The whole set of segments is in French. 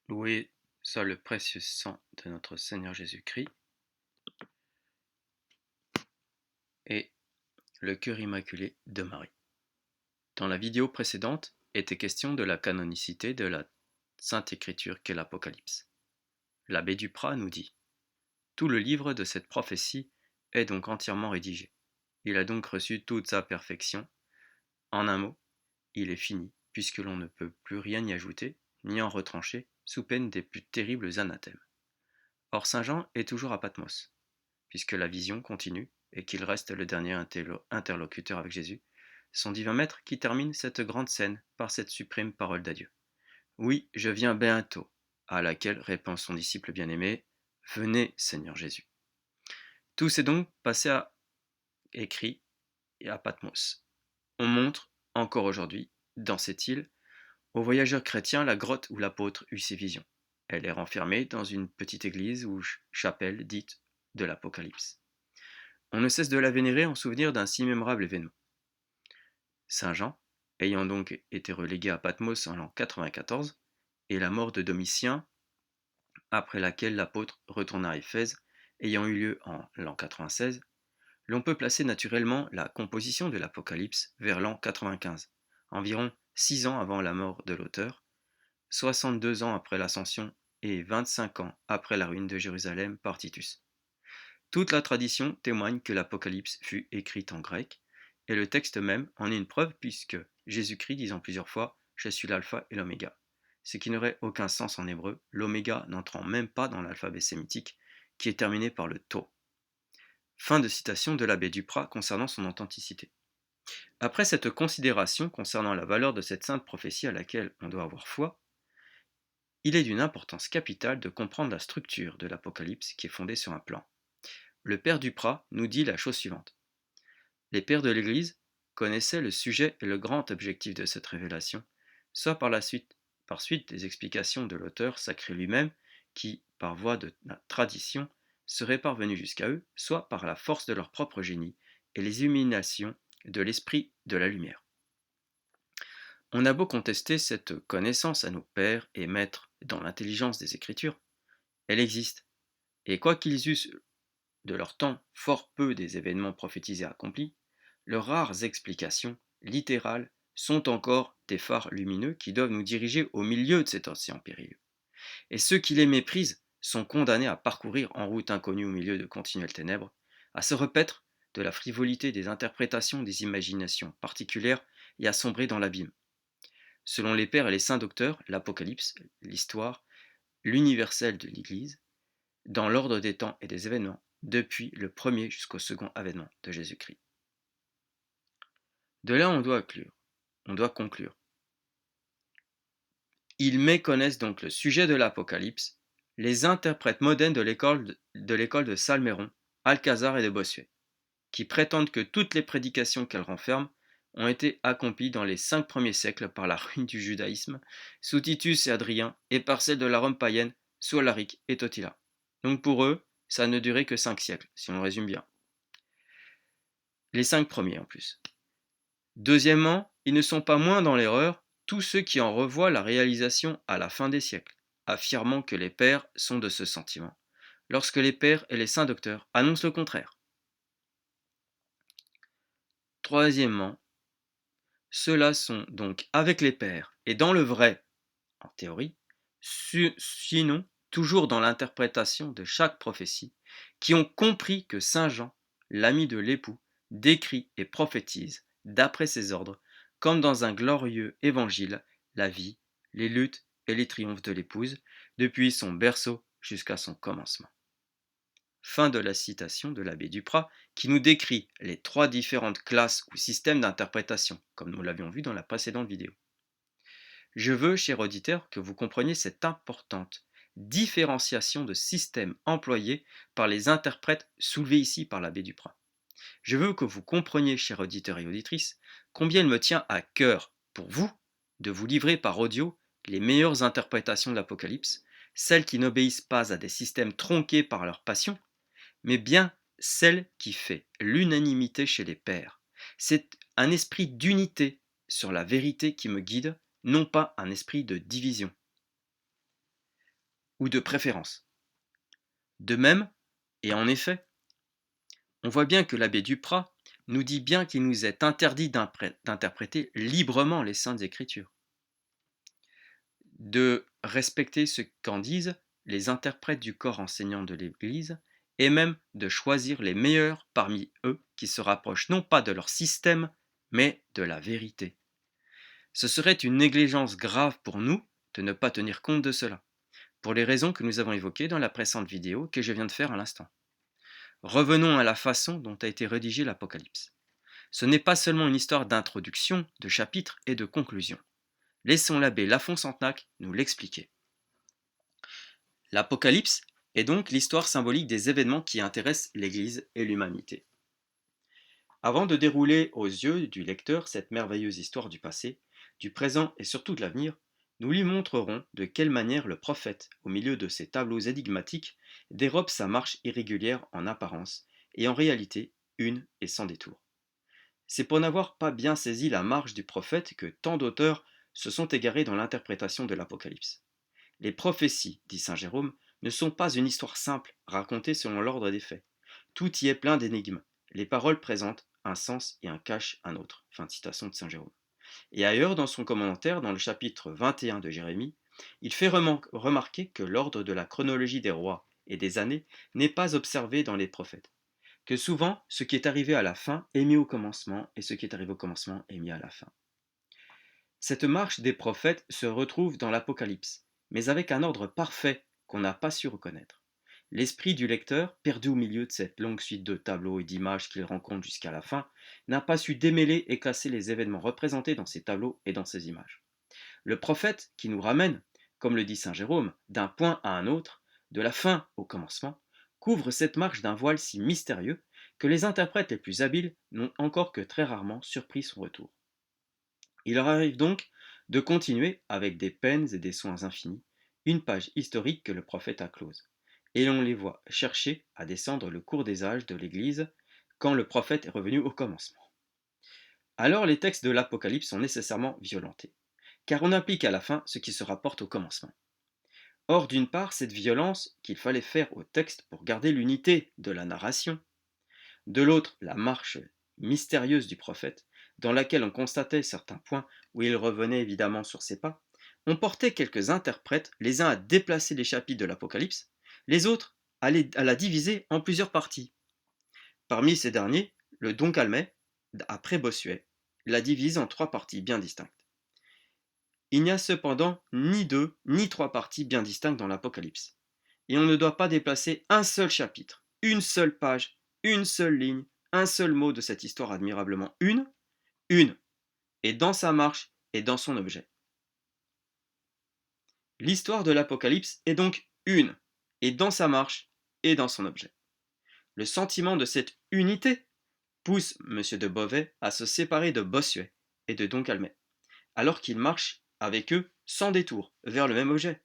Loué soit le précieux sang de notre Seigneur Jésus-Christ et le cœur immaculé de Marie. Dans la vidéo précédente, était question de la canonicité de la Sainte Écriture qu'est l'Apocalypse. L'abbé Duprat nous dit: tout le livre de cette prophétie est donc entièrement rédigé. Il a donc reçu toute sa perfection. En un mot, il est fini, puisque l'on ne peut plus rien y ajouter, ni en retrancher, sous peine des plus terribles anathèmes. Or saint Jean est toujours à Patmos, puisque la vision continue et qu'il reste le dernier interlocuteur avec Jésus, son divin maître qui termine cette grande scène par cette suprême parole d'adieu. Oui, je viens bientôt, à laquelle répond son disciple bien-aimé: venez, Seigneur Jésus. Tout s'est donc passé à écrit et à Patmos. On montre, encore aujourd'hui, dans cette île, aux voyageurs chrétiens la grotte où l'apôtre eut ses visions. Elle est renfermée dans une petite église ou chapelle dite de l'Apocalypse. On ne cesse de la vénérer en souvenir d'un si mémorable événement. Saint Jean, ayant donc été relégué à Patmos en l'an 94, et la mort de Domitien, après laquelle l'apôtre retourna à Éphèse, ayant eu lieu en l'an 96, l'on peut placer naturellement la composition de l'Apocalypse vers l'an 95, environ 6 ans avant la mort de l'auteur, 62 ans après l'Ascension et 25 ans après la ruine de Jérusalem par Titus. Toute la tradition témoigne que l'Apocalypse fut écrite en grec, et le texte même en est une preuve puisque Jésus-Christ disant plusieurs fois: je suis l'alpha et l'oméga, ce qui n'aurait aucun sens en hébreu, l'oméga n'entrant même pas dans l'alphabet sémitique, qui est terminé par le tau. Fin de citation de l'abbé Duprat concernant son authenticité. Après cette considération concernant la valeur de cette sainte prophétie à laquelle on doit avoir foi, il est d'une importance capitale de comprendre la structure de l'Apocalypse qui est fondée sur un plan. Le père Duprat nous dit la chose suivante: les pères de l'Église connaissaient le sujet et le grand objectif de cette révélation, soit par suite des explications de l'auteur sacré lui-même, qui, par voie de la tradition, serait parvenu jusqu'à eux, soit par la force de leur propre génie et les illuminations de l'esprit de la lumière. On a beau contester cette connaissance à nos pères et maîtres dans l'intelligence des Écritures, elle existe, et quoi qu'ils eussent de leur temps fort peu des événements prophétisés accomplis, leurs rares explications littérales sont encore des phares lumineux qui doivent nous diriger au milieu de cet océan périlleux. Et ceux qui les méprisent sont condamnés à parcourir en route inconnue au milieu de continuelles ténèbres, à se repaître de la frivolité des interprétations des imaginations particulières et à sombrer dans l'abîme. Selon les pères et les saints docteurs, l'Apocalypse, l'histoire, l'universel de l'Église, dans l'ordre des temps et des événements, depuis le premier jusqu'au second avènement de Jésus-Christ. De là, on doit conclure. Ils méconnaissent donc le sujet de l'Apocalypse, les interprètes modernes de l'école de Salméron, Alcazar et de Bossuet, qui prétendent que toutes les prédications qu'elle renferme ont été accomplies dans les 5 premiers siècles par la ruine du judaïsme, sous Titus et Adrien, et par celle de la Rome païenne, sous Alaric et Totila. Donc pour eux, ça ne durait que 5 siècles, si on résume bien. Les 5 premiers en plus. Deuxièmement, ils ne sont pas moins dans l'erreur tous ceux qui en revoient la réalisation à la fin des siècles, affirmant que les pères sont de ce sentiment, lorsque les pères et les saints docteurs annoncent le contraire. Troisièmement, ceux-là sont donc avec les pères et dans le vrai, en théorie, sinon toujours dans l'interprétation de chaque prophétie, qui ont compris que saint Jean, l'ami de l'époux, décrit et prophétise, d'après ses ordres, comme dans un glorieux évangile, la vie, les luttes et les triomphes de l'épouse, depuis son berceau jusqu'à son commencement. Fin de la citation de l'abbé Duprat, qui nous décrit les 3 différentes classes ou systèmes d'interprétation, comme nous l'avions vu dans la précédente vidéo. Je veux, cher auditeur, que vous compreniez cette importante différenciation de systèmes employés par les interprètes soulevés ici par l'abbé Duprat. Je veux que vous compreniez, chers auditeurs et auditrices, combien il me tient à cœur, pour vous, de vous livrer par audio les meilleures interprétations de l'Apocalypse, celles qui n'obéissent pas à des systèmes tronqués par leur passion, mais bien celle qui fait l'unanimité chez les pères. C'est un esprit d'unité sur la vérité qui me guide, non pas un esprit de division. ou de préférence. De même, et en effet, on voit bien que l'abbé Duprat nous dit bien qu'il nous est interdit d'interpréter librement les Saintes Écritures, de respecter ce qu'en disent les interprètes du corps enseignant de l'Église, et même de choisir les meilleurs parmi eux qui se rapprochent non pas de leur système, mais de la vérité. Ce serait une négligence grave pour nous de ne pas tenir compte de cela, pour les raisons que nous avons évoquées dans la précédente vidéo que je viens de faire à l'instant. Revenons à la façon dont a été rédigé l'Apocalypse. Ce n'est pas seulement une histoire d'introduction, de chapitres et de conclusion. Laissons l'abbé Lafont-Santenac nous l'expliquer. L'Apocalypse est donc l'histoire symbolique des événements qui intéressent l'Église et l'humanité. Avant de dérouler aux yeux du lecteur cette merveilleuse histoire du passé, du présent et surtout de l'avenir, nous lui montrerons de quelle manière le prophète, au milieu de ces tableaux énigmatiques, dérobe sa marche irrégulière en apparence et en réalité une et sans détour. C'est pour n'avoir pas bien saisi la marche du prophète que tant d'auteurs se sont égarés dans l'interprétation de l'Apocalypse. Les prophéties, dit saint Jérôme, ne sont pas une histoire simple, racontée selon l'ordre des faits. Tout y est plein d'énigmes. Les paroles présentent un sens et un cachent un autre. Fin de citation de saint Jérôme. Et ailleurs, dans son commentaire, dans le chapitre 21 de Jérémie, il fait remarquer que l'ordre de la chronologie des rois et des années n'est pas observé dans les prophètes, que souvent ce qui est arrivé à la fin est mis au commencement et ce qui est arrivé au commencement est mis à la fin. Cette marche des prophètes se retrouve dans l'Apocalypse, mais avec un ordre parfait qu'on n'a pas su reconnaître. L'esprit du lecteur, perdu au milieu de cette longue suite de tableaux et d'images qu'il rencontre jusqu'à la fin, n'a pas su démêler et classer les événements représentés dans ces tableaux et dans ces images. Le prophète qui nous ramène, comme le dit saint Jérôme, d'un point à un autre, de la fin au commencement, couvre cette marche d'un voile si mystérieux que les interprètes les plus habiles n'ont encore que très rarement surpris son retour. Il leur arrive donc de continuer, avec des peines et des soins infinis, une page historique que le prophète a close. Et l'on les voit chercher à descendre le cours des âges de l'Église quand le prophète est revenu au commencement. Alors les textes de l'Apocalypse sont nécessairement violentés, car on applique à la fin ce qui se rapporte au commencement. Or, d'une part, cette violence qu'il fallait faire au texte pour garder l'unité de la narration, de l'autre, la marche mystérieuse du prophète, dans laquelle on constatait certains points où il revenait évidemment sur ses pas, on portait quelques interprètes, les uns à déplacer les chapitres de l'Apocalypse, les autres à la diviser en plusieurs parties. Parmi ces derniers, le Don Calmet, après Bossuet, la divise en 3 parties bien distinctes. Il n'y a cependant ni 2 ni 3 parties bien distinctes dans l'Apocalypse, et on ne doit pas déplacer un seul chapitre, une seule page, une seule ligne, un seul mot de cette histoire admirablement une, et dans sa marche et dans son objet. L'histoire de l'Apocalypse est donc une, et dans sa marche et dans son objet. Le sentiment de cette unité pousse M. de Beauvais à se séparer de Bossuet et de Don Calmet, alors qu'il marche avec eux sans détour vers le même objet.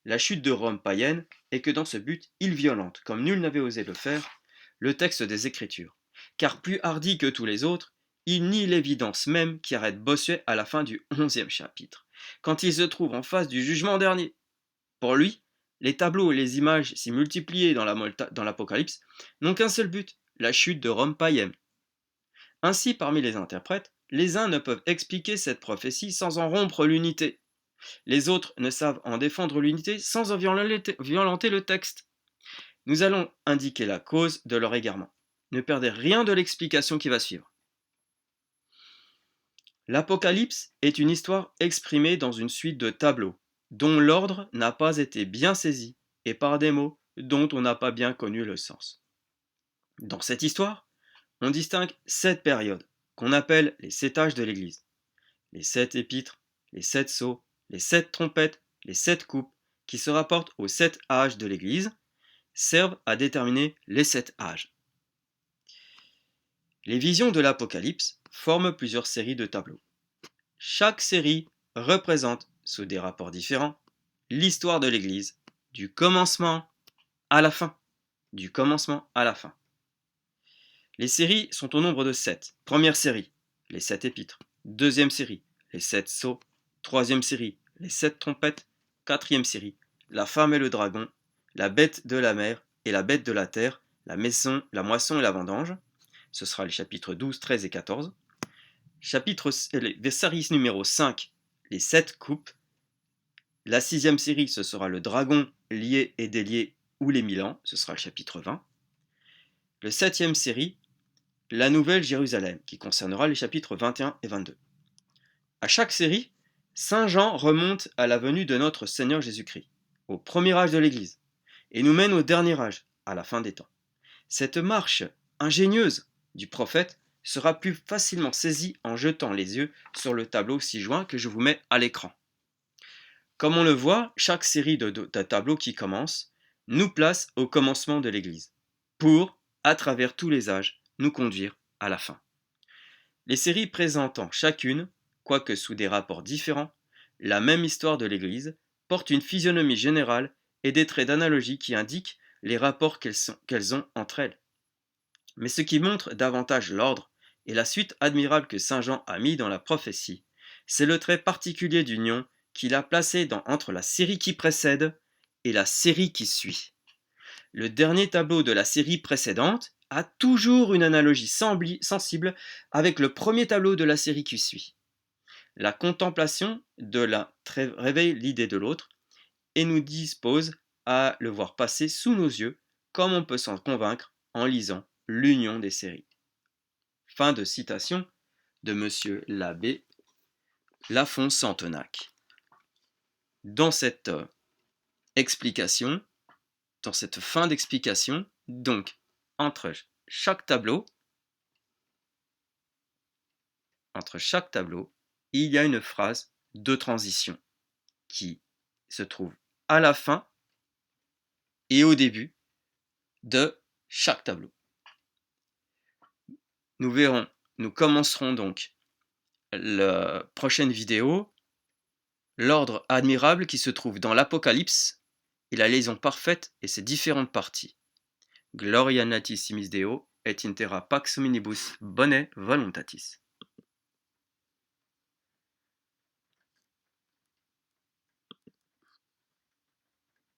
La chute de Rome païenne est que dans ce but, il violente, comme nul n'avait osé le faire, le texte des Écritures, car plus hardi que tous les autres, il nie l'évidence même qui arrête Bossuet à la fin du 11e chapitre, quand il se trouve en face du jugement dernier. Pour lui, les tableaux et les images si multipliées dans l'Apocalypse n'ont qu'un seul but, la chute de Rome païenne. Ainsi, parmi les interprètes, les uns ne peuvent expliquer cette prophétie sans en rompre l'unité. Les autres ne savent en défendre l'unité sans en violenter le texte. Nous allons indiquer la cause de leur égarement. Ne perdez rien de l'explication qui va suivre. L'Apocalypse est une histoire exprimée dans une suite de tableaux, dont l'ordre n'a pas été bien saisi, et par des mots dont on n'a pas bien connu le sens. Dans cette histoire, on distingue 7 périodes, qu'on appelle les 7 âges de l'Église. Les 7 épîtres, les 7 sceaux, les 7 trompettes, les 7 coupes, qui se rapportent aux 7 âges de l'Église, servent à déterminer les 7 âges. Les visions de l'Apocalypse forment plusieurs séries de tableaux. Chaque série représente, sous des rapports différents, l'histoire de l'Église, du commencement à la fin. Du commencement à la fin. Les séries sont au nombre de 7. Première série, les 7 épîtres. Deuxième série, les 7 sceaux. Troisième série, les 7 trompettes. Quatrième série, la femme et le dragon, la bête de la mer et la bête de la terre, la moisson et la vendange. Ce sera les chapitres 12, 13 et 14. Série numéro 5, les 7 coupes. La 6e série, ce sera le dragon lié et délié ou les 1000 ans, ce sera le chapitre 20. Le 7e série, la Nouvelle Jérusalem, qui concernera les chapitres 21 et 22. À chaque série, Saint Jean remonte à la venue de notre Seigneur Jésus-Christ, au premier âge de l'Église, et nous mène au dernier âge, à la fin des temps. Cette marche ingénieuse du prophète sera plus facilement saisie en jetant les yeux sur le tableau ci-joint que je vous mets à l'écran. Comme on le voit, chaque série de tableaux qui commence nous place au commencement de l'Église, pour, à travers tous les âges, nous conduire à la fin. Les séries présentant chacune, quoique sous des rapports différents, la même histoire de l'Église, portent une physionomie générale et des traits d'analogie qui indiquent les rapports qu'elles ont entre elles. Mais ce qui montre davantage l'ordre et la suite admirable que Saint Jean a mis dans la prophétie, c'est le trait particulier d'union qu'il a placé entre la série qui précède et la série qui suit. Le dernier tableau de la série précédente a toujours une analogie sensible avec le premier tableau de la série qui suit. La contemplation de l'un réveille l'idée de l'autre et nous dispose à le voir passer sous nos yeux comme on peut s'en convaincre en lisant l'union des séries. Fin de citation de Monsieur l'abbé Lafont-Santenac. Dans cette explication, dans cette fin d'explication, donc entre chaque tableau, il y a une phrase de transition qui se trouve à la fin et au début de chaque tableau. Nous commencerons donc la prochaine vidéo, l'ordre admirable qui se trouve dans l'Apocalypse et la liaison parfaite et ses différentes parties. Gloria natissimis Deo et in terra pax hominibus bone voluntatis.